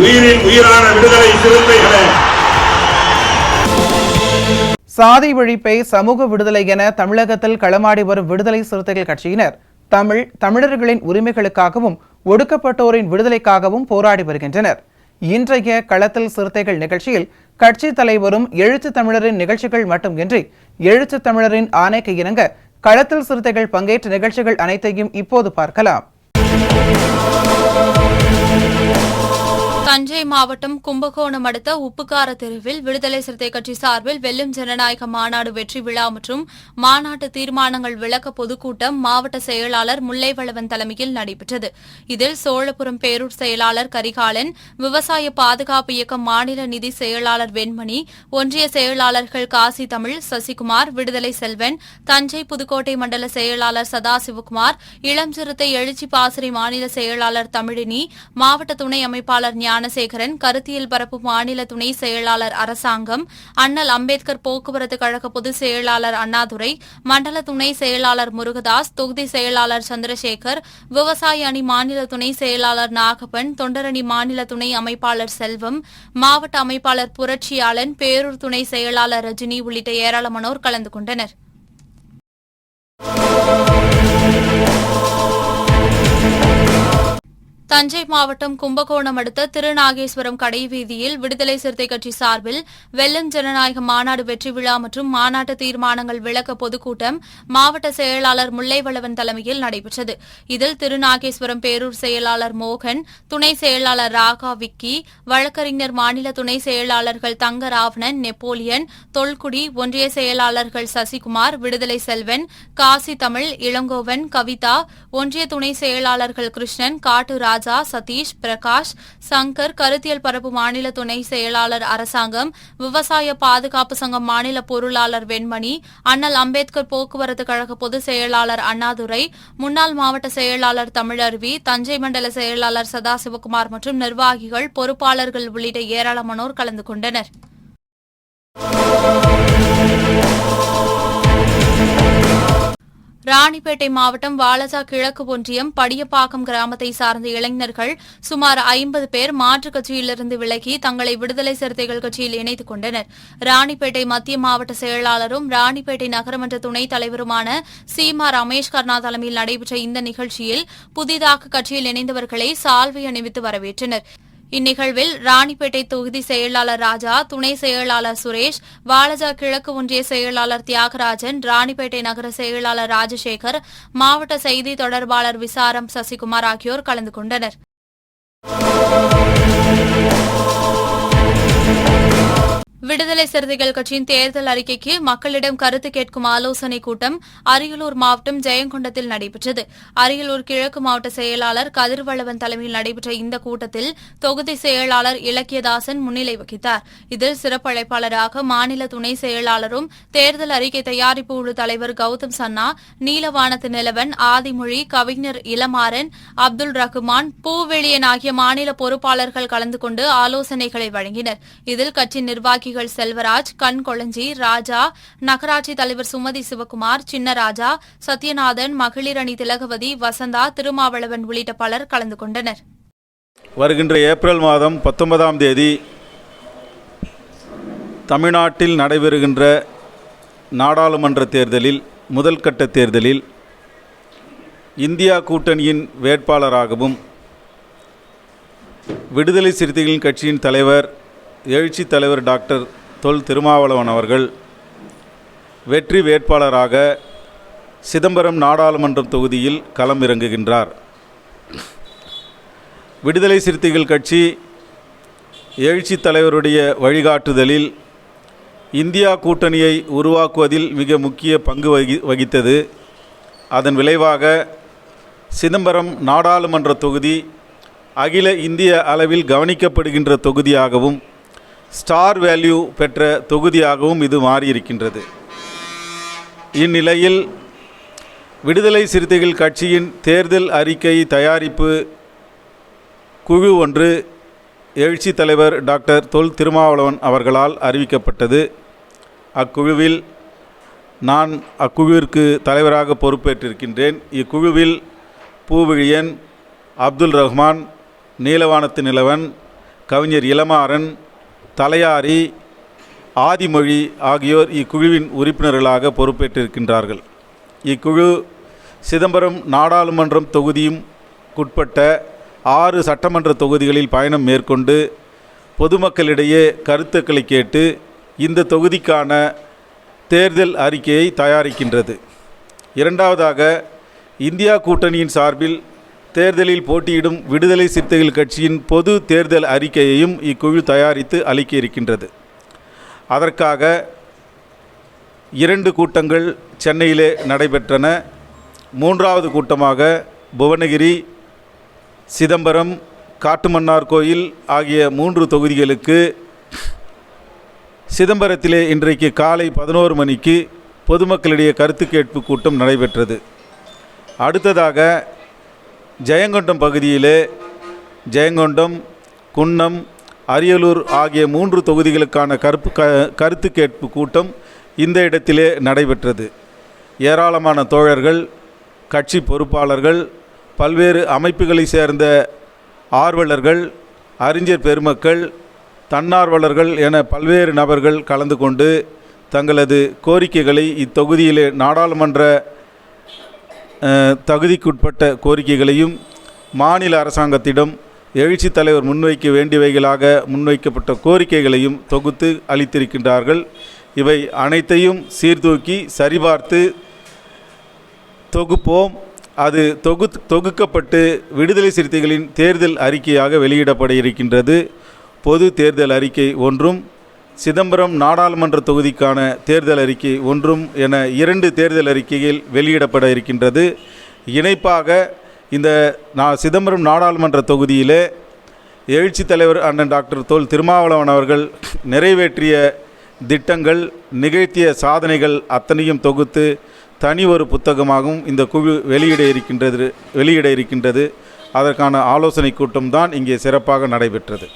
உயிரின் உயிரான விடுதலை சிறுத்தைகளே, சாதி ஒழிப்பை சமூக விடுதலை என தமிழகத்தில் களமாடி வரும் விடுதலை சிறுத்தைகள் கட்சியினர் தமிழர்களின் உரிமைகளுக்காகவும் ஒடுக்கப்பட்டோரின் விடுதலைக்காகவும் போராடி வருகின்றனர். இன்றைய களத்தில் சிறுத்தைகள் நிகழ்ச்சியில் கட்சி தலைவரும் எழுத்து தமிழரின் நிகழ்ச்சிகள் மட்டுமின்றி எழுத்து தமிழரின் ஆணைக்கு இணங்க களத்தில் சிறுத்தைகள் பங்கேற்ற நிகழ்ச்சிகள் அனைத்தையும் இப்போது பார்க்கலாம். தஞ்சை மாவட்டம் கும்பகோணம் அடுத்த உப்புக்கார தெருவில் விடுதலை சிறுத்தை கட்சி சார்பில் வெல்லும் ஜனநாயக மாநாடு வெற்றி விழா மற்றும் மாநாட்டு தீர்மானங்கள் விளக்க பொதுக்கூட்டம் மாவட்ட செயலாளர் முல்லைவளவன் தலைமையில் நடைபெற்றது. இதில் சோழபுரம் பேரூர் செயலாளர் கரிகாலன், விவசாய பாதுகாப்பு இயக்கம் மாநில நிதி செயலாளர் வெண்மணி, ஒன்றிய செயலாளர்கள் காசி தமிழ், சசிகுமார், விடுதலை செல்வன், தஞ்சை புதுக்கோட்டை மண்டல செயலாளர் சதாசிவகுமார், இளம் சிறுத்தை எழுச்சி பாசறை மாநில செயலாளர் தமிழினி, மாவட்ட துணை அமைப்பாளர் ஞானசேகரன், கருத்தியல் பரப்பு மாநில துணை செயலாளர் அரசாங்கம், அண்ணல் அம்பேத்கர் போக்குவரத்து கழக பொதுச் செயலாளர் அண்ணாதுரை, மண்டல துணை செயலாளர் முருகதாஸ், தொகுதி செயலாளர் சந்திரசேகர், விவசாய அணி மாநில துணை செயலாளர் நாகப்பன், தொண்டரணி மாநில துணை அமைப்பாளர் செல்வம், மாவட்ட அமைப்பாளர் புரட்சியாளன், பேரூர் துணை செயலாளர் ரஜினி உள்ளிட்ட ஏராளமானோர் கலந்து கொண்டனர். தஞ்சை மாவட்டம் கும்பகோணம் அடுத்த திருநாகேஸ்வரம் கடைவீதியில் விடுதலை சிறுத்தை கட்சி சார்பில் வெல்லும் ஜனநாயக மாநாடு வெற்றி விழா மற்றும் மாநாட்டு தீர்மானங்கள் விளக்க பொதுக்கூட்டம் மாவட்ட செயலாளர் முல்லைவளவன் தலைமையில் நடைபெற்றது. இதில் திருநாகேஸ்வரம் பேரூர் செயலாளர் மோகன், துணை செயலாளர் ராகா விக்கி, வழக்கறிஞர் மாநில துணை செயலாளர்கள் தங்கராவணன், நெப்போலியன், தொல்குடி, ஒன்றிய செயலாளர்கள் சசிகுமார், விடுதலை செல்வன், காசி தமிழ், இளங்கோவன், கவிதா, ஒன்றிய துணை செயலாளர்கள் கிருஷ்ணன், காட்டு ராஜா, சதீஷ், பிரகாஷ், சங்கர், கருத்தியல் பரப்பு மாநில துணை செயலாளர் அரசாங்கம், விவசாய பாதுகாப்பு சங்கம் மாநில பொருளாளர் வெண்மணி, அண்ணல் அம்பேத்கர் போக்குவரத்து கழக பொதுச் செயலாளர் அண்ணாதுரை, முன்னாள் மாவட்ட செயலாளர் தமிழருவி, தஞ்சை மண்டல செயலாளர் சதாசிவகுமார் மற்றும் நிர்வாகிகள், பொறுப்பாளர்கள் உள்ளிட்ட ஏராளமானோர் கலந்து கொண்டனர். ராணிப்பேட்டை மாவட்டம் வாலஜா கிழக்கு ஒன்றியம் படியப்பாக்கம் கிராமத்தை சார்ந்த இளைஞர்கள் சுமார் 50 பேர் மாற்றுக் கட்சியிலிருந்து விலகி தங்களை விடுதலை சிறுத்தைகள் கட்சியில் இணைத்துக் கொண்டனர். ராணிப்பேட்டை மத்திய மாவட்ட செயலாளரும் ராணிப்பேட்டை நகரமன்ற துணைத் தலைவருமான சீமா ரமேஷ் கர்ணா தலைமையில் நடைபெற்ற இந்த நிகழ்ச்சியில் புதிதாக கட்சியில் இணைந்தவர்களை சால்வை அணிவித்து வரவேற்றனர். இந்நிகழ்வில் ராணிப்பேட்டை தொகுதி செயலாளர் ராஜா, துணை செயலாளர் சுரேஷ், வாலஜா கிழக்கு ஒன்றிய செயலாளர் தியாகராஜன், ராணிப்பேட்டை நகர செயலாளர் ராஜசேகர், மாவட்ட செய்தி தொடர்பாளர் விசாரம் சசிகுமார் ஆகியோர் கலந்து கொண்டனர். விடுதலை சிறுத்தைகள் கட்சியின் தேர்தல் அறிக்கைக்கு மக்களிடம் கருத்து கேட்கும் ஆலோசனைக் கூட்டம் அரியலூர் மாவட்டம் ஜெயங்கொண்டத்தில் நடைபெற்றது. அரியலூர் கிழக்கு மாவட்ட செயலாளர் கதிர்வளவன் தலைமையில் நடைபெற்ற இந்த கூட்டத்தில் தொகுதி செயலாளர் இலக்கியதாசன் முன்னிலை வகித்தார். இதில் சிறப்பு அழைப்பாளராக மாநில துணை செயலாளரும் தேர்தல் அறிக்கை தயாரிப்பு குழு தலைவர் கௌதம் சன்னா, நீலவானத்து நிலவன், ஆதிமொழி, கவிஞர் இளமாறன், அப்துல் ரகுமான், பூவெளியன் ஆகிய மாநில பொறுப்பாளர்கள் கலந்து கொண்டு ஆலோசனைகளை வழங்கினர். இதில் கட்சி நிர்வாகிகள் செல்வராஜ், கண்கொளஞ்சி, ராஜா, நகராட்சி தலைவர் சுமதி சிவகுமார், சின்னராஜா, சத்யநாதன், மகளிர் அணி திலகவதி, வசந்தா, திருமாவளவன் உள்ளிட்ட பலர் கலந்து கொண்டனர். வருகின்ற ஏப்ரல் மாதம் 19ஆம் தேதி தமிழ்நாட்டில் நடைபெறுகின்ற நாடாளுமன்ற தேர்தலில் முதல் கட்ட தேர்தலில் இந்தியா கூட்டணியின் வேட்பாளராகவும் விடுதலை சிறுத்தைகளின் கட்சியின் தலைவர் எழுச்சி தலைவர் டாக்டர் தொல் திருமாவளவன் அவர்கள் வெற்றி வேட்பாளராக சிதம்பரம் நாடாளுமன்றம் தொகுதியில் களம் இறங்குகின்றார். விடுதலை சிறுத்தைகள் கட்சி எழுச்சி தலைவருடைய வழிகாட்டுதலில் இந்தியா கூட்டணியை உருவாக்குவதில் மிக முக்கிய பங்கு வகித்தது. அதன் விளைவாக சிதம்பரம் நாடாளுமன்ற தொகுதி அகில இந்திய அளவில் கவனிக்கப்படுகின்ற தொகுதியாகவும் ஸ்டார் வேல்யூ பெற்ற தொகுதியாகவும் இது மாறியிருக்கின்றது. இந்நிலையில் விடுதலை சிறுத்தைகள் கட்சியின் தேர்தல் அறிக்கை தயாரிப்பு குழு ஒன்று எழுச்சி தலைவர் டாக்டர் தொல் திருமாவளவன் அவர்களால் அறிவிக்கப்பட்டது. அக்குழுவில் நான் அக்குழுவிற்கு தலைவராக பொறுப்பேற்றிருக்கின்றேன். இக்குழுவில் பூவிழியன், அப்துல் ரஹ்மான், நீலவானத்து நிலவன், கவிஞர் இளமாறன், தலையாரி, ஆதிமொழி ஆகியோர் இக்குழுவின் உறுப்பினர்களாக பொறுப்பேற்றிருக்கின்றார்கள். இக்குழு சிதம்பரம் நாடாளுமன்றம் தொகுதியும்குட்பட்ட 6 சட்டமன்ற தொகுதிகளில் பயணம் மேற்கொண்டு பொதுமக்களிடையே கருத்துக்களை கேட்டு இந்த தொகுதிக்கான தேர்தல் அறிக்கையை தயாரிக்கின்றது. இரண்டாவதாக, இந்தியா கூட்டணியின் சார்பில் தேர்தலில் போட்டியிடும் விடுதலை சிறுத்தைகள் கட்சியின் பொது தேர்தல் அறிக்கையையும் இக்குழு தயாரித்து அளிக்க இருக்கின்றது. அதற்காக 2 கூட்டங்கள் சென்னையிலே நடைபெற்றன. 3வது கூட்டமாக புவனகிரி, சிதம்பரம், காட்டுமன்னார் கோயில் ஆகிய 3 தொகுதிகளுக்கு சிதம்பரத்திலே இன்றைக்கு காலை 11 மணிக்கு பொதுமக்களிடையே கருத்து கேட்பு கூட்டம் நடைபெற்றது. அடுத்ததாக ஜெயங்கொண்டம் பகுதியிலே ஜெயங்கொண்டம், குன்னம், அரியலூர் ஆகிய 3 தொகுதிகளுக்கான கருத்து கேட்பு கூட்டம் இந்த இடத்திலே நடைபெற்றது. ஏராளமான தோழர்கள், கட்சி பொறுப்பாளர்கள், பல்வேறு அமைப்புகளை சேர்ந்த ஆர்வலர்கள், அறிஞர் பெருமக்கள், தன்னார்வலர்கள் என பல்வேறு நபர்கள் கலந்து கொண்டு தங்களது கோரிக்கைகளை இத்தொகுதியிலே நாடாளுமன்ற தகுதிக்குட்பட்ட கோரிக்கைகளையும் மாநில அரசாங்கத்திடம் எழுச்சி தலைவர் முன்வைக்க வேண்டியவைகளாக முன்வைக்கப்பட்ட கோரிக்கைகளையும் தொகுத்து அளித்திருக்கின்றார்கள். இவை அனைத்தையும் சீர்தூக்கி சரிபார்த்து தொகுப்போம். அது தொகுக்கப்பட்டு விடுதலை சிறுத்தைகளின் தேர்தல் அறிக்கையாக வெளியிடப்பட இருக்கின்றது. பொது தேர்தல் அறிக்கை ஒன்றும், சிதம்பரம் நாடாளுமன்ற தொகுதிக்கான தேர்தல் அறிக்கை ஒன்றும் என 2 தேர்தல் அறிக்கைகள் வெளியிடப்பட இருக்கின்றது. இணைப்பாக இந்த சிதம்பரம் நாடாளுமன்ற தொகுதியிலே எழுச்சி தலைவர் அண்ணன் டாக்டர் தொல் திருமாவளவன் அவர்கள் நிறைவேற்றிய திட்டங்கள், நிகழ்த்திய சாதனைகள் அத்தனையும் தொகுத்து தனி ஒரு புத்தகமாகவும் இந்த குழு வெளியிட இருக்கின்றது. அதற்கான ஆலோசனை கூட்டம்தான் இங்கே சிறப்பாக நடைபெற்றது.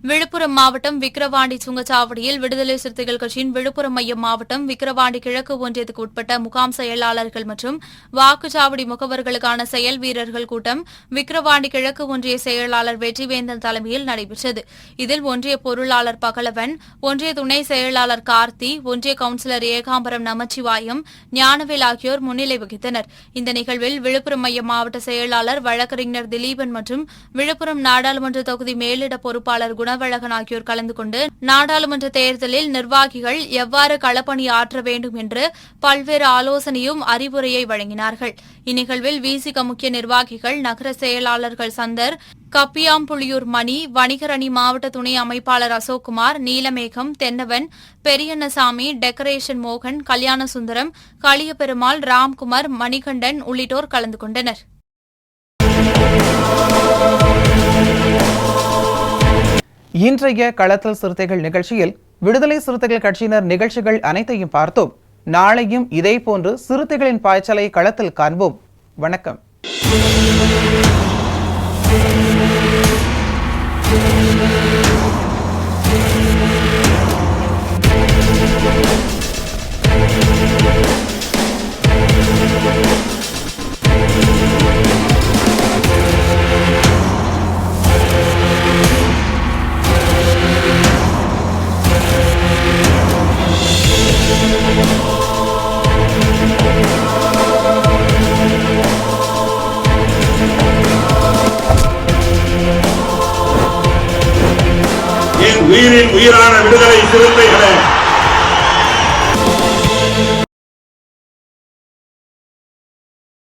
விழுப்புரம் மாவட்டம் விக்கிரவாண்டி சுங்கச்சாவடியில் விடுதலை சிறுத்தைகள் கட்சியின் விழுப்புரம் மையம் மாவட்டம் விக்கிரவாண்டி கிழக்கு ஒன்றியத்துக்கு உட்பட்ட முகாம் செயலாளர்கள் மற்றும் வாக்குச்சாவடி முகவர்களுக்கான செயல் வீரர்கள் கூட்டம் விக்கிரவாண்டி கிழக்கு ஒன்றிய செயலாளர் வெற்றிவேந்தன் தலைமையில் நடைபெற்றது. இதில் ஒன்றிய பொருளாளர் பகலவன், ஒன்றிய துணை செயலாளர் கார்த்தி, ஒன்றிய கவுன்சிலர் ஏகாம்பரம் நமச்சிவாயம், ஞானவேல் ஆகியோர் முன்னிலை வகித்தனர். இந்த நிகழ்வில் விழுப்புரம் மைய மாவட்ட செயலாளர் வழக்கறிஞர் திலீபன் மற்றும் விழுப்புரம் நாடாளுமன்ற தொகுதி மேலிட பொறுப்பாளர் குணவழகன் ஆகியோர் கலந்து கொண்டு நாடாளுமன்ற தேர்தலில் நிர்வாகிகள் எவ்வாறு களப்பணி ஆற்ற வேண்டும் என்று பல்வேறு ஆலோசனையும் அறிவுரையை வழங்கினார்கள். இந்நிகழ்வில் விசிக முக்கிய நிர்வாகிகள், நகர செயலாளர்கள் சந்தர், கப்பியாம்புலியூர் மணி, வணிகர் அணி மாவட்ட துணை அமைப்பாளர் அசோக்குமார், நீலமேகம், தென்னவன், பெரியண்ணசாமி, டெக்கரேஷன் மோகன், கல்யாணசுந்தரம், களியபெருமாள், ராம்குமார், மணிகண்டன் உள்ளிட்டோர் கலந்து கொண்டனர். இன்றைய களத்தல் சிறுத்தைகள் நிகழ்ச்சியில் விடுதலை சிறுத்தைகள் கட்சியினர் நிகழ்ச்சிகள் அனைத்தையும் பார்த்தோம். நாளையும் இதேபோன்று சிறுத்தைகளின் பாய்ச்சலை களத்தில் காண்போம். வணக்கம். உயிரின் உயிரான விடுதலை சிறுத்தைகளே,